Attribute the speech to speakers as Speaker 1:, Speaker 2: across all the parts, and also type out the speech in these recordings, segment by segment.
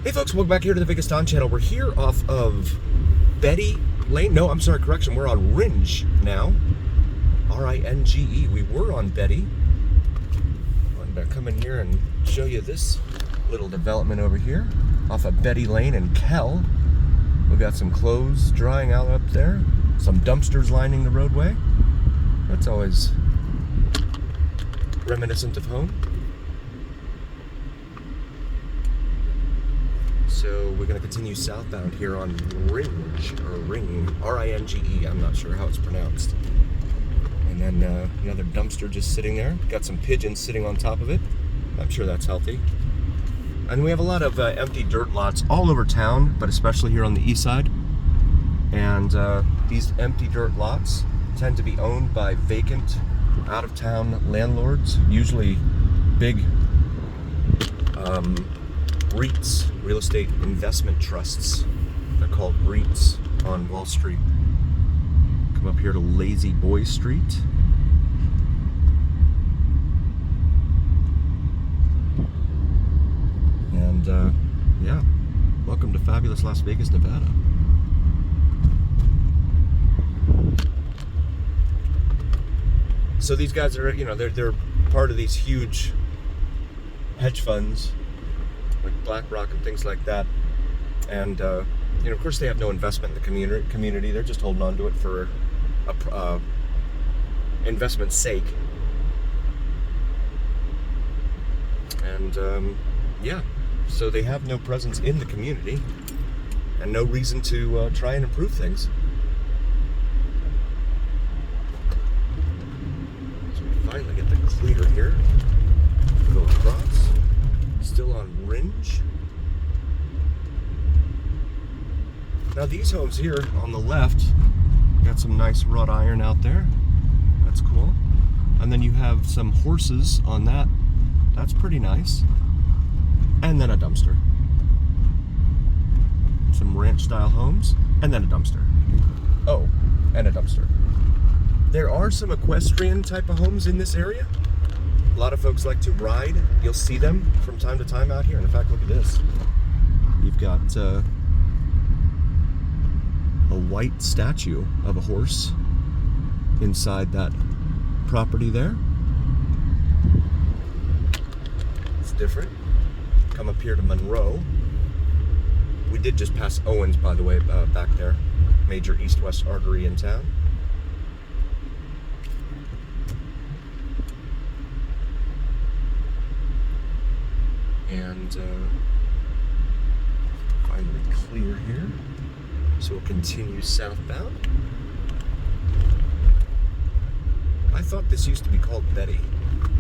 Speaker 1: Hey folks, welcome back here to the Vegas Don channel. We're here off of Betty Lane. No, I'm sorry, correction. We're on Ringe now. R-I-N-G-E. We were on Betty. I'm going to come in here and show you this little development over here off of Betty Lane and Kell. We've got some clothes drying out up there. Some dumpsters lining the roadway. That's always reminiscent of home. So we're going to continue southbound here on Ringe, or Ring, R-I-N-G-E. I'm not sure how it's pronounced. And then another dumpster just sitting there. Got some pigeons sitting on top of it. I'm sure that's healthy. And we have a lot of empty dirt lots all over town, but especially here on the east side. And these empty dirt lots tend to be owned by vacant, out-of-town landlords, usually big REITs, real estate investment trusts. They're called REITs on Wall Street. Come up here to Lazy Boy Street. And yeah, welcome to fabulous Las Vegas, Nevada. So these guys are, they're part of these huge hedge funds like BlackRock and things like that, and of course they have no investment in the community. They're just holding on to it for investment's sake. And yeah, so they have no presence in the community and no reason to try and improve things. So we finally get the clear here. Go across. Still on Ringe. Now these homes here on the left, got some nice wrought iron out there. That's cool. And then you have some horses on that. That's pretty nice. And then a dumpster. Some ranch style homes. And then a dumpster. Oh, and a dumpster. There are some equestrian type of homes in this area. A lot of folks like to ride. You'll see them from time to time out here. And in fact, look at this. You've got a white statue of a horse inside that property there. It's different. Come up here to Monroe. We did just pass Owens, by the way, back there. Major east-west artery in town. And finally clear here. So we'll continue southbound. I thought this used to be called Betty.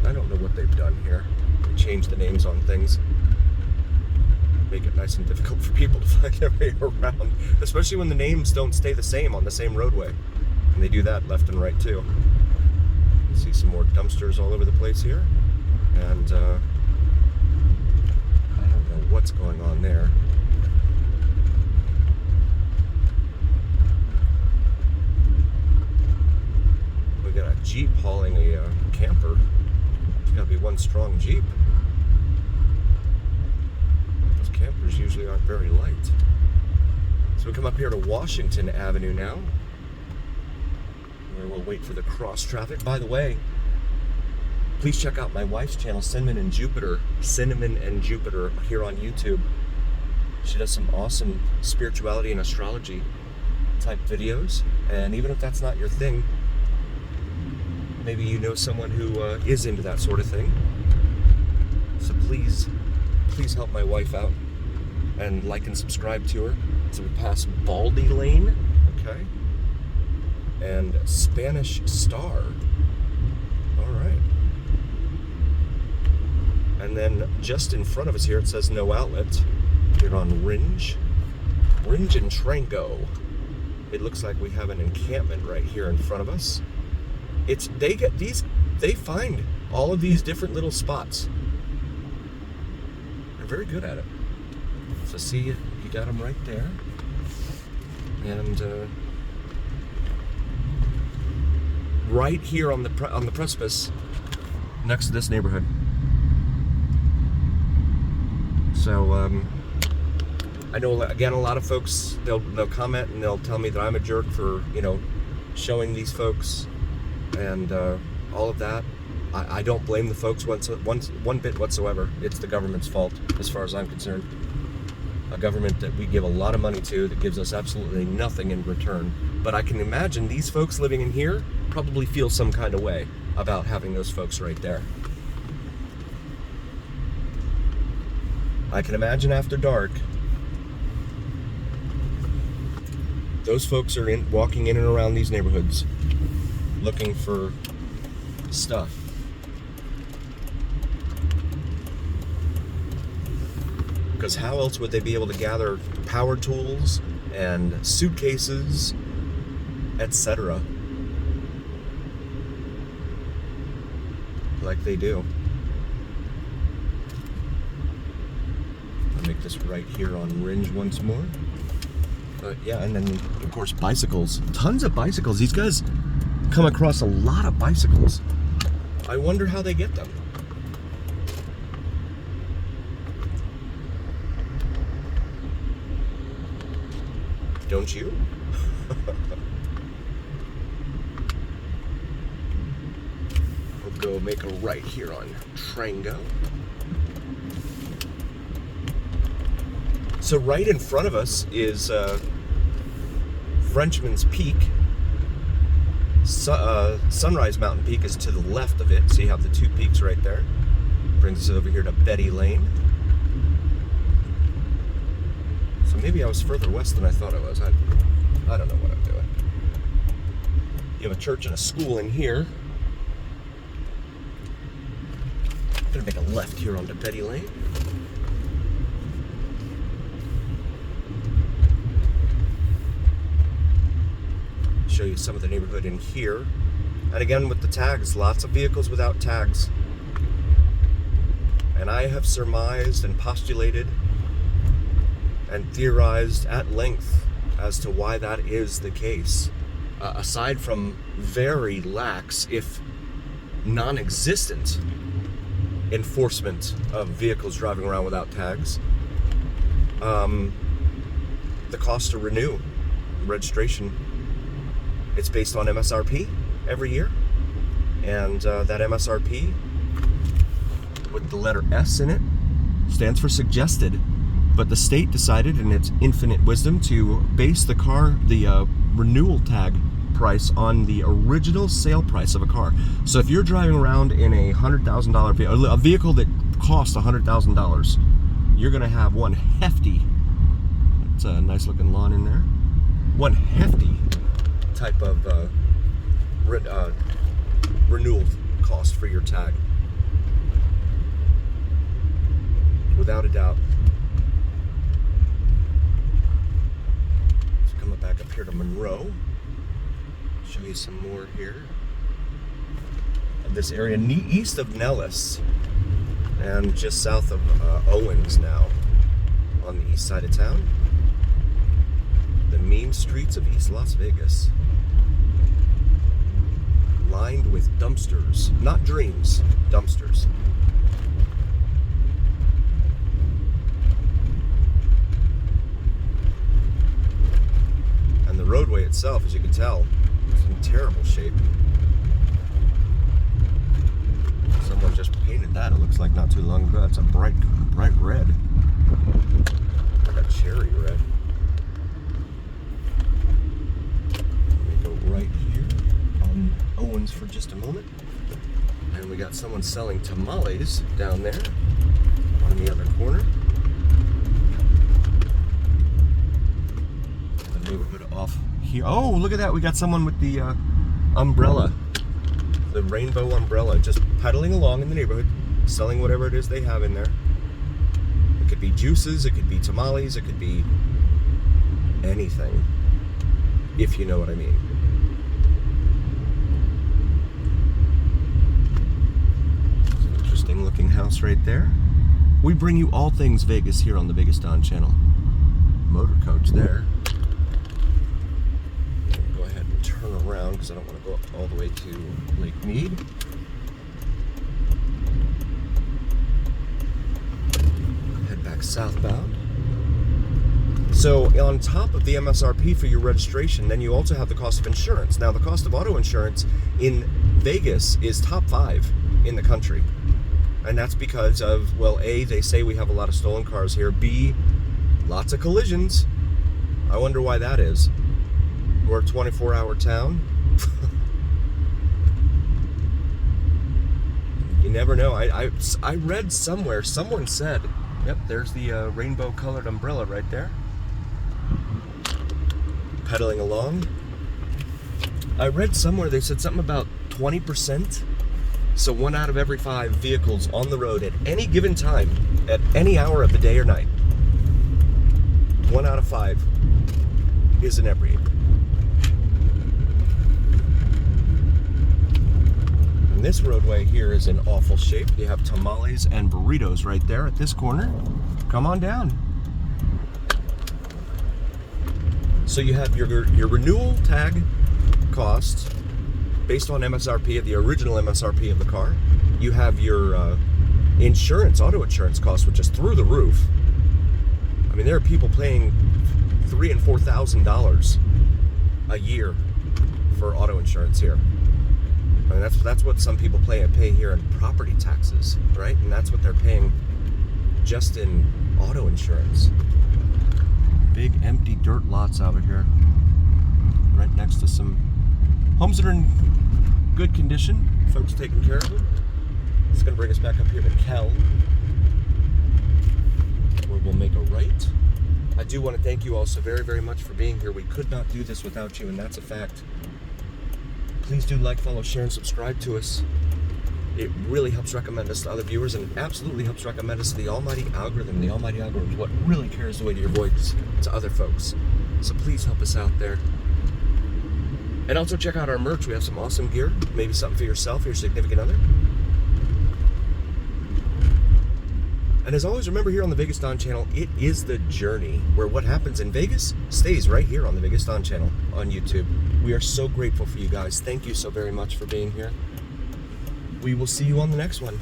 Speaker 1: I don't know what they've done here. They changed the names on things. Make it nice and difficult for people to find their way around. Especially when the names don't stay the same on the same roadway. And they do that left and right too. See some more dumpsters all over the place here. And what's going on there. We got a Jeep hauling a camper. It's got to be one strong Jeep. Those campers usually aren't very light. So we come up here to Washington Avenue now, where we'll wait for the cross traffic. By the way, please check out my wife's channel, Cinnamon and Jupiter, here on YouTube. She does some awesome spirituality and astrology type videos. And even if that's not your thing, maybe you know someone who is into that sort of thing. So please help my wife out and like and subscribe to her. So we pass Baldy Lane, okay, and Spanish Star. All right. And then just in front of us here, it says no outlet. Here on Ringe and Trango. It looks like we have an encampment right here in front of us. They find all of these different little spots. They're very good at it. So see, you got them right there. And right here on the precipice next to this neighborhood. So I know, again, a lot of folks, they'll comment and they'll tell me that I'm a jerk for, showing these folks and all of that. I don't blame the folks one bit whatsoever. It's the government's fault, as far as I'm concerned. A government that we give a lot of money to that gives us absolutely nothing in return. But I can imagine these folks living in here probably feel some kind of way about having those folks right there. I can imagine after dark, those folks are walking in and around these neighborhoods looking for stuff. Because how else would they be able to gather power tools and suitcases, etc., like they do? I'll make this right here on Ringe once more. Yeah, and then, of course, bicycles. Tons of bicycles. These guys come across a lot of bicycles. I wonder how they get them. Don't you? We'll go make a right here on Trango. So right in front of us is Frenchman's Peak. Sunrise Mountain Peak is to the left of it, so you have the two peaks right there. Brings us over here to Betty Lane. So maybe I was further west than I thought I was. I don't know what I'm doing. You have a church and a school in here. I'm gonna make a left here onto Betty Lane. Show you some of the neighborhood in here. And again, with the tags, lots of vehicles without tags. And I have surmised and postulated and theorized at length as to why that is the case. Aside from very lax, if non-existent, enforcement of vehicles driving around without tags, the cost to renew registration, it's based on MSRP every year, and that MSRP with the letter S in it stands for suggested. But the state decided, in its infinite wisdom, to base the renewal tag price on the original sale price of a car. So if you're driving around in a $100,000 vehicle, a vehicle that costs $100,000, you're going to have one hefty, it's a nice looking lawn in there, one hefty type of renewal cost for your tag. Without a doubt. Back up here to Monroe. Show you some more here of this area east of Nellis and just south of Owens now on the east side of town. The mean streets of East Las Vegas, lined with dumpsters, not dreams, dumpsters. The roadway itself, as you can tell, is in terrible shape. Someone just painted that, it looks like, not too long ago. It's a bright red. Like a cherry red. Let me go right here on Owens for just a moment. And we got someone selling tamales down there on the other corner. Neighborhood off here. Oh, look at that. We got someone with the umbrella, the rainbow umbrella, just pedaling along in the neighborhood, selling whatever it is they have in there. It could be juices, it could be tamales, it could be anything, if you know what I mean. It's an interesting looking house right there. We bring you all things Vegas here on the Vegas Don channel. Motor coach there. Turn around because I don't want to go up all the way to Lake Mead. Head back southbound. So on top of the MSRP for your registration, then you also have the cost of insurance. Now, the cost of auto insurance in Vegas is top 5 in the country. And that's because of, well, A, they say we have a lot of stolen cars here. B, lots of collisions. I wonder why that is. We're a 24-hour town. You never know. I read somewhere, someone said, yep, there's the rainbow-colored umbrella right there. Pedaling along. I read somewhere they said something about 20%. So 1 out of every 5 vehicles on the road at any given time, at any hour of the day or night, 1 out of 5 is inebriated. And this roadway here is in awful shape. You have tamales and burritos right there at this corner. Come on down. So you have your renewal tag cost based on MSRP, the original MSRP of the car. You have your insurance, auto insurance cost, which is through the roof. I mean, there are people paying $3,000 and $4,000 a year for auto insurance here. I mean, that's what some people pay here in property taxes, right? And that's what they're paying just in auto insurance. Big empty dirt lots out here, right next to some homes that are in good condition. Folks taking care of them. It's going to bring us back up here to Kel, where we'll make a right. I do want to thank you all so very, very much for being here. We could not do this without you, and that's a fact. Please do like, follow, share, and subscribe to us. It really helps recommend us to other viewers, and it absolutely helps recommend us to the almighty algorithm. The almighty algorithm is what really carries the weight of your voice to other folks. So please help us out there. And also check out our merch. We have some awesome gear. Maybe something for yourself or your significant other. And as always, remember here on the Vegas Don channel, it is the journey where what happens in Vegas stays right here on the Vegas Don channel on YouTube. We are so grateful for you guys. Thank you so very much for being here. We will see you on the next one.